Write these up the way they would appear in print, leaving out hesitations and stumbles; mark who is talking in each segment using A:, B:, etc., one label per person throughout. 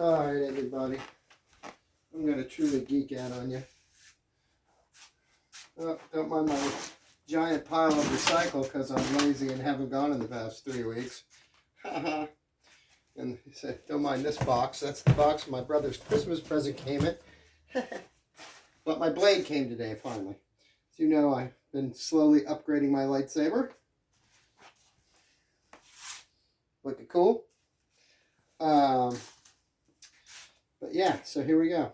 A: Alright, everybody. I'm going to truly geek out on you. Oh, don't mind my giant pile of recycle because I'm lazy and haven't gone in the past 3 weeks. Haha. And he said, don't mind this box. That's the box my brother's Christmas present came in. But my blade came today, finally. As you know, I've been slowly upgrading my lightsaber. Looking cool. But yeah, so here we go.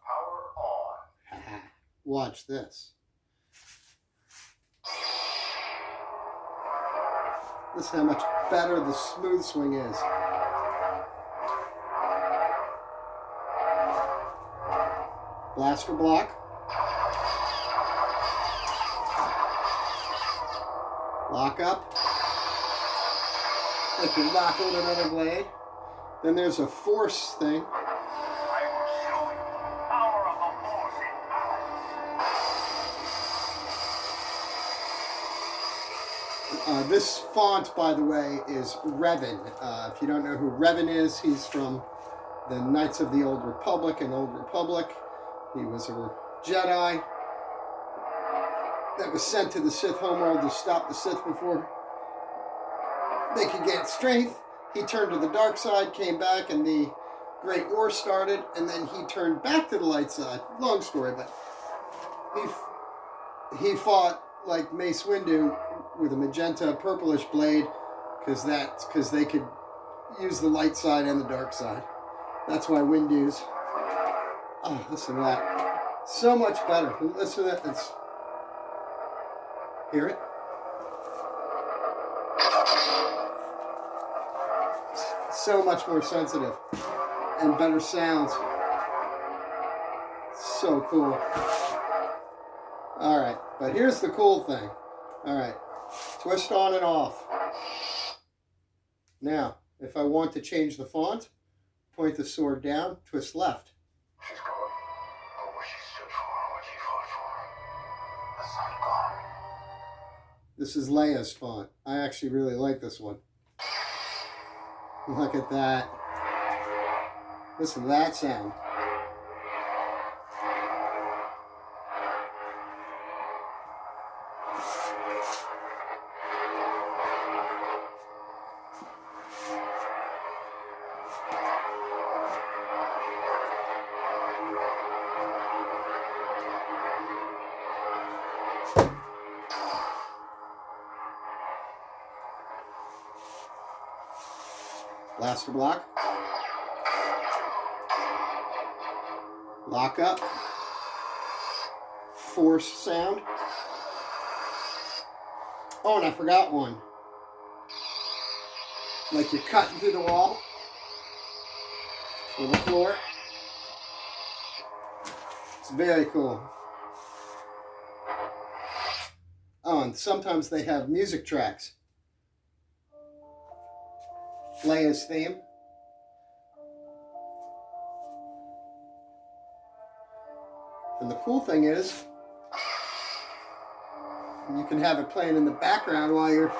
B: Power on.
A: Watch this. Listen how much better the smooth swing is. Blaster block. Lock up. Like you're locking with another blade. Then there's a force thing.
B: I will show you the power of the Force in balance.
A: This font, by the way, is Revan. If you don't know who Revan is, he's from the Knights of the Old Republic and Old Republic. He was a Jedi that was sent to the Sith homeworld to stop the Sith before they could gain strength. He turned to the dark side, came back, and the Great War started, and then he turned back to the light side. Long story, but he fought like Mace Windu with a magenta purplish blade because they could use the light side and the dark side. That's why Windu's. Oh, listen to that. So much better. Listen to that. It's, hear it? So much more sensitive and better sounds. So cool. Alright, but here's the cool thing. Alright, twist on and off. Now, if I want to change the font, point the sword down, twist left.
B: She's gone. But what she stood for, what she fought for, that's not gone.
A: This is Leia's font. I actually really like this one. Look at that. Listen to that sound. Blaster block. Lock up. Force sound. Oh, and I forgot one. Like you're cutting through the wall or the floor. It's very cool. Oh, and sometimes they have music tracks. Leia's theme. And the cool thing is, you can have it playing in the background while you're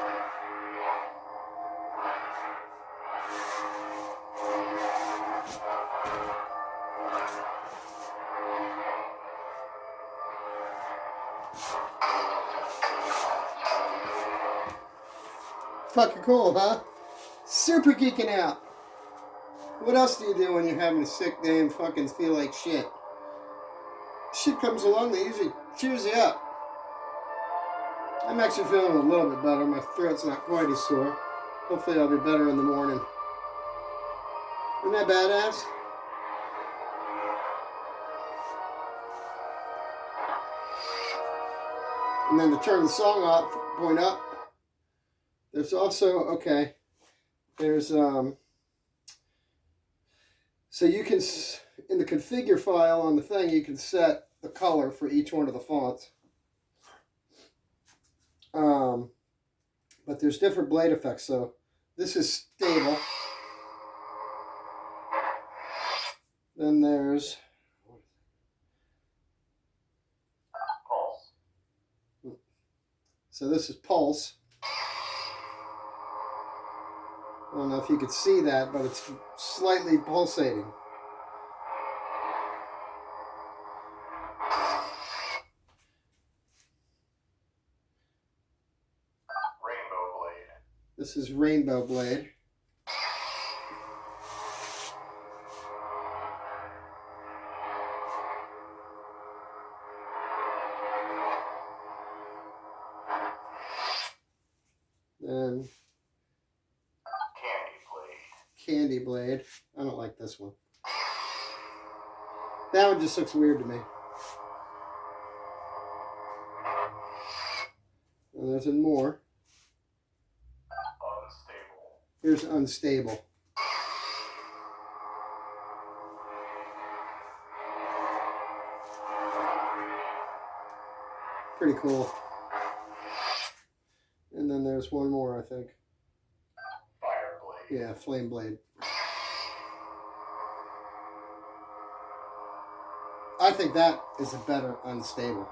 A: fucking cool, huh? Super geeking out. What else do you do when you're having a sick day and fucking feel like shit? Shit comes along that usually cheers you up. I'm actually feeling a little bit better. My throat's not quite as sore. Hopefully I'll be better in the morning. Isn't that badass? And then to turn the song up, point up, there's also, okay, there's, so you can, in the configure file on the thing, you can set the color for each one of the fonts. But there's different blade effects, so this is stable. Then there's
B: Pulse.
A: So this is pulse. don't know if you could see that, but it's slightly pulsating.
B: Rainbow blade.
A: This is Rainbow Blade. Then
B: Candy blade.
A: Candy Blade. I don't like this one. That one just looks weird to me. And there's more.
B: Unstable.
A: Here's Unstable. Pretty cool. And then there's one more, I think.
B: Fire blade.
A: Yeah, Flame Blade. I think that is a better Unstable.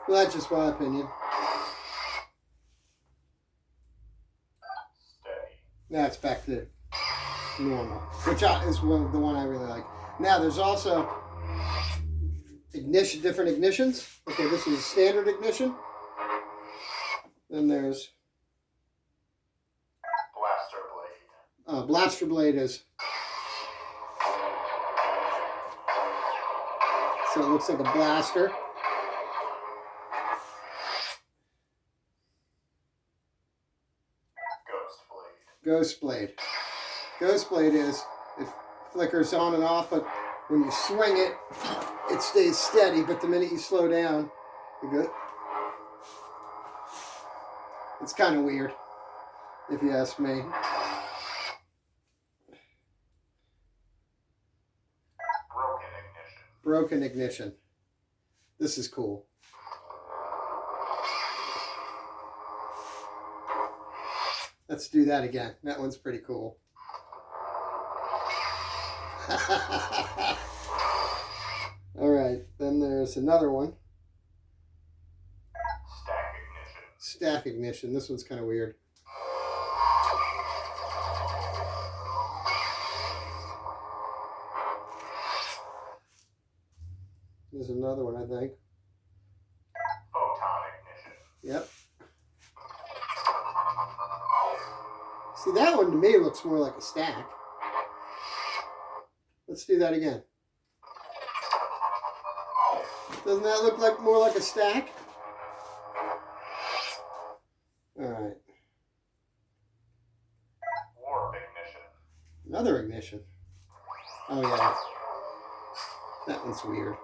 A: Well, that's just my opinion.
B: Steady.
A: Now it's back to normal, which is the one I really like. Now there's also ignition, different ignitions. Okay, this is standard ignition. Then there's
B: Blaster blade.
A: Blaster Blade is. So it looks like a blaster.
B: Ghost blade.
A: Ghost Blade. Ghost Blade is, it flickers on and off, but when you swing it, it stays steady, but the minute you slow down, you go. It's kind of weird, if you ask me.
B: Broken ignition.
A: Broken ignition. This is cool. Let's do that again. That one's pretty cool. All right, then there's another one.
B: Stack ignition.
A: Stack ignition. This one's kind of weird. There's another one, I think.
B: Photon ignition.
A: Yep. See, that one to me looks more like a stack. Let's do that again. Doesn't that look like more like a stack? All right.
B: Warp ignition.
A: Another ignition. Oh, yeah. That one's weird.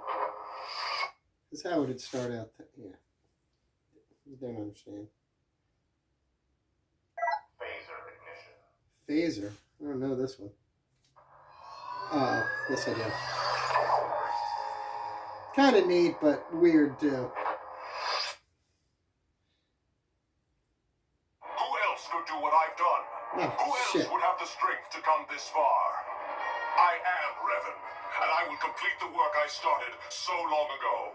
A: Because how would it start out? Yeah. You don't understand.
B: Phaser ignition.
A: Phaser. I don't know this one. Oh, yes I do. Kind of neat, but weird too.
C: Who else could do what I've done?
A: Oh,
C: Who else
A: shit.
C: would have the strength to come this far? I am Revan, and I will complete the work I started so long ago.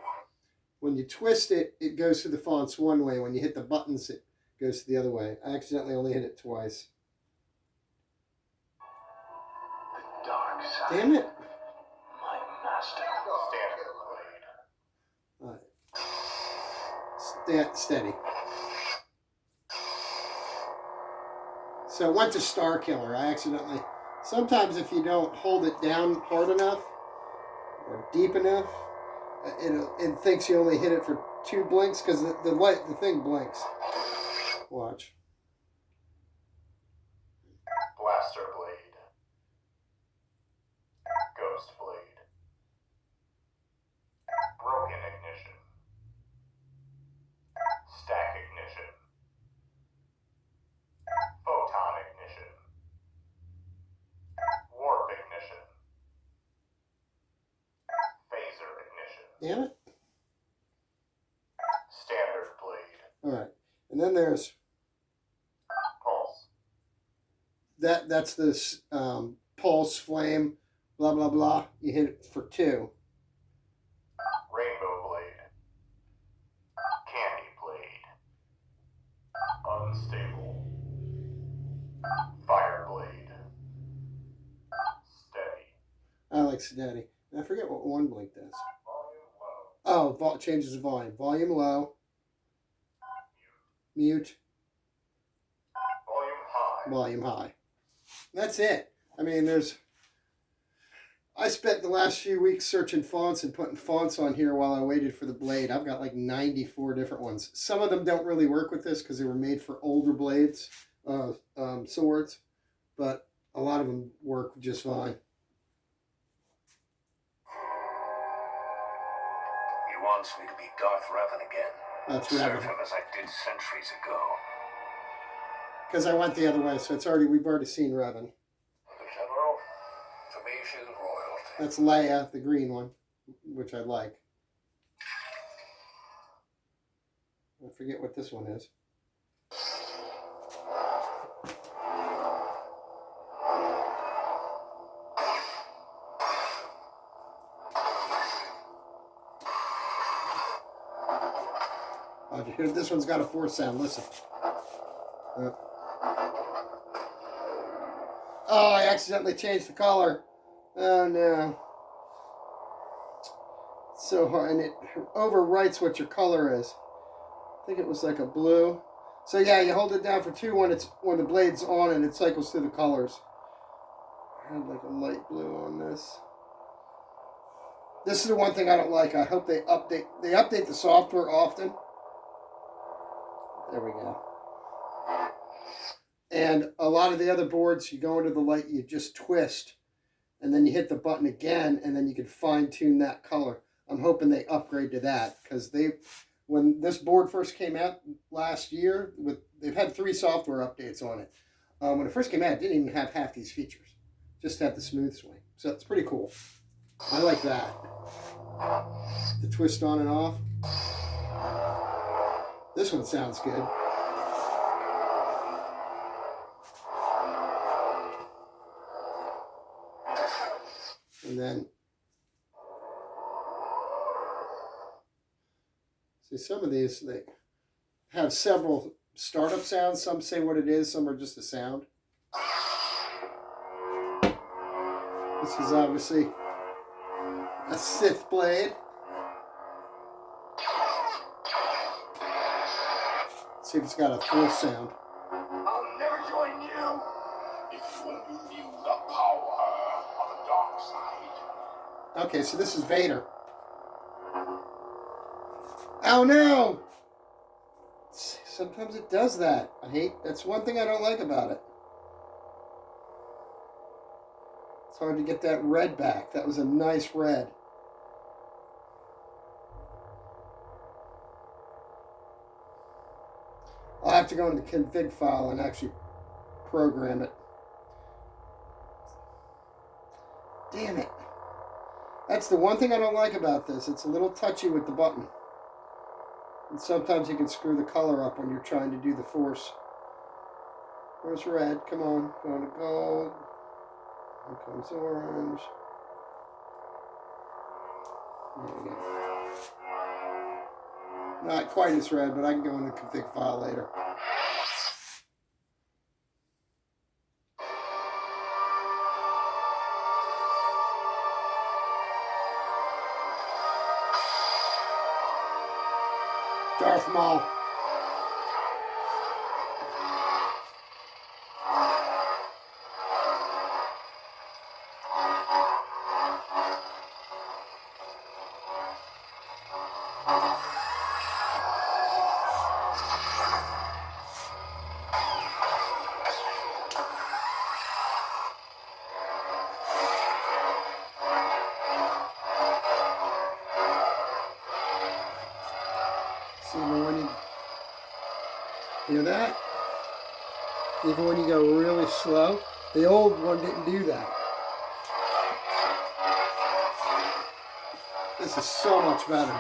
A: When you twist it, it goes through the fonts one way. When you hit the buttons, it goes the other way. I accidentally only hit it twice.
B: The dark side.
A: Damn it.
B: My master. Standard blade.
A: Steady. So it went to Star Killer. I accidentally... Sometimes if you don't hold it down hard enough or deep enough, it thinks you only hit it for 2 blinks because the thing blinks. Watch.
B: Blaster blade. Ghost blade. Broken ignition. Stack ignition. Photon ignition. Warp ignition. Phaser ignition.
A: Damn it.
B: Standard blade.
A: All right. And then there's...
B: Pulse.
A: That's this pulse, flame, blah, blah, blah. You hit it for 2.
B: Rainbow blade. Candy blade. Unstable.
A: like steady. And I forget what one blink does. Oh, changes the volume. Volume low. Mute.
B: Volume high.
A: Volume high. That's it. I mean, I spent the last few weeks searching fonts and putting fonts on here while I waited for the blade. I've got like 94 different ones. Some of them don't really work with this because they were made for older blades, swords, but a lot of them work just fine.
B: He wants me to be Darth Revan again.
A: That's
B: Serve
A: Revan.
B: him as I did centuries ago.
A: Because I went the other way, so we've already seen Revan.
B: The General, to me, she's royalty.
A: That's Leia, the green one, which I like. I forget what this one is. Oh, here, this one's got a force sound. Listen. Oh, I accidentally changed the color. Oh no. So hard, and it overwrites what your color is. I think it was like a blue. So yeah, you hold it down for 2 when the blade's on and it cycles through the colors. I had like a light blue on this. This is the one thing I don't like. I hope they update the software often. There we go. And a lot of the other boards, you go into the light, you just twist, and then you hit the button again, and then you can fine-tune that color. I'm hoping they upgrade to that, because when this board first came out last year, they've had 3 software updates on it. When it first came out, it didn't even have half these features. Just had the smooth swing. So it's pretty cool. I like that. The twist on and off. This one sounds good. And then, see, some of these, they have several startup sounds. Some say what it is, some are just a sound. This is obviously a Sith blade. Let's see if it's got a force sound.
B: I'll never join you if you only knew the power of the dark side.
A: Okay, so this is Vader. Oh no! Sometimes it does that. That's one thing I don't like about it. It's hard to get that red back. That was a nice red. I'll have to go into the config file and actually program it. Damn it. That's the one thing I don't like about this. It's a little touchy with the button. And sometimes you can screw the color up when you're trying to do the force. Where's red? Come on. Going to gold. Here comes orange. There we go. Not quite as red, but I can go in the config file later. Darth Maul. Even when you hear that, even when you go really slow, the old one didn't do that. This is so much better.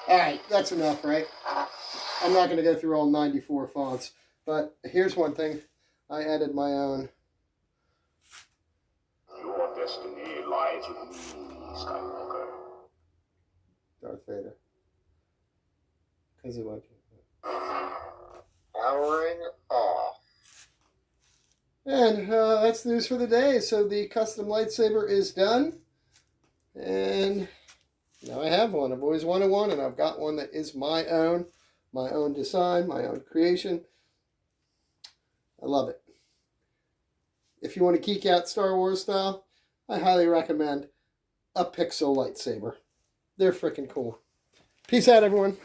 A: Alright, that's enough, right? I'm not going to go through all 94 fonts, but here's one thing. I added my own.
B: Your destiny lies with me, Skywalker.
A: Darth Vader. Because of what?
B: I Powering off.
A: And that's the news for the day. So the custom lightsaber is done. And now I have one. I've always wanted one, and I've got one that is my own design, my own creation. I love it. If you want to geek out Star Wars style, I highly recommend a Pixel lightsaber. They're freaking cool. Peace out, everyone.